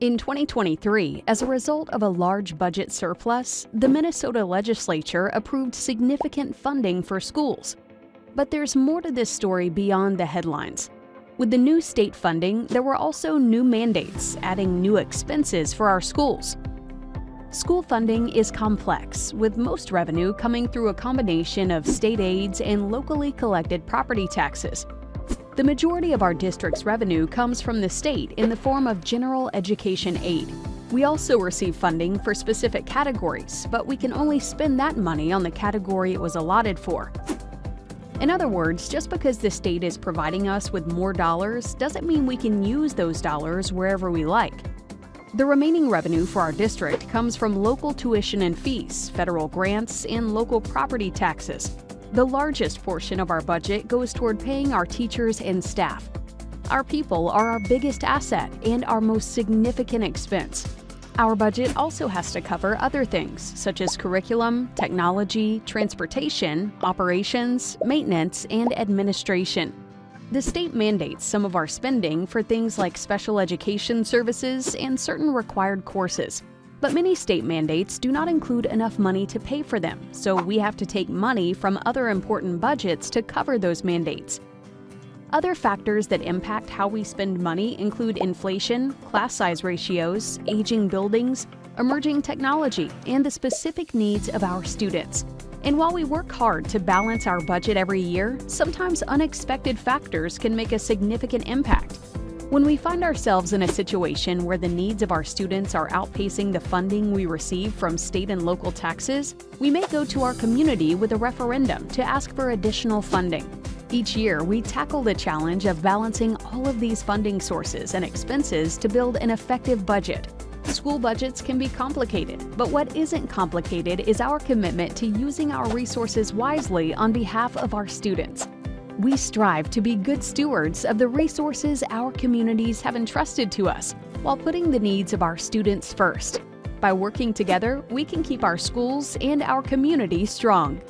In 2023, as a result of a large budget surplus, the Minnesota legislature approved significant funding for schools. But there's more to this story beyond the headlines. With the new state funding, there were also new mandates, adding new expenses for our schools. School funding is complex, with most revenue coming through a combination of state aids and locally collected property taxes. The majority of our district's revenue comes from the state in the form of general education aid. We also receive funding for specific categories, but we can only spend that money on the category it was allotted for. In other words, just because the state is providing us with more dollars doesn't mean we can use those dollars wherever we like. The remaining revenue for our district comes from local tuition and fees, federal grants, and local property taxes. The largest portion of our budget goes toward paying our teachers and staff. Our people are our biggest asset and our most significant expense. Our budget also has to cover other things, such as curriculum, technology, transportation, operations, maintenance, and administration. The state mandates some of our spending for things like special education services and certain required courses. But many state mandates do not include enough money to pay for them, so we have to take money from other important budgets to cover those mandates. Other factors that impact how we spend money include inflation, class size ratios, aging buildings, emerging technology, and the specific needs of our students. And while we work hard to balance our budget every year, sometimes unexpected factors can make a significant impact. When we find ourselves in a situation where the needs of our students are outpacing the funding we receive from state and local taxes, we may go to our community with a referendum to ask for additional funding. Each year, we tackle the challenge of balancing all of these funding sources and expenses to build an effective budget. School budgets can be complicated, but what isn't complicated is our commitment to using our resources wisely on behalf of our students. We strive to be good stewards of the resources our communities have entrusted to us, while putting the needs of our students first. By working together, we can keep our schools and our community strong.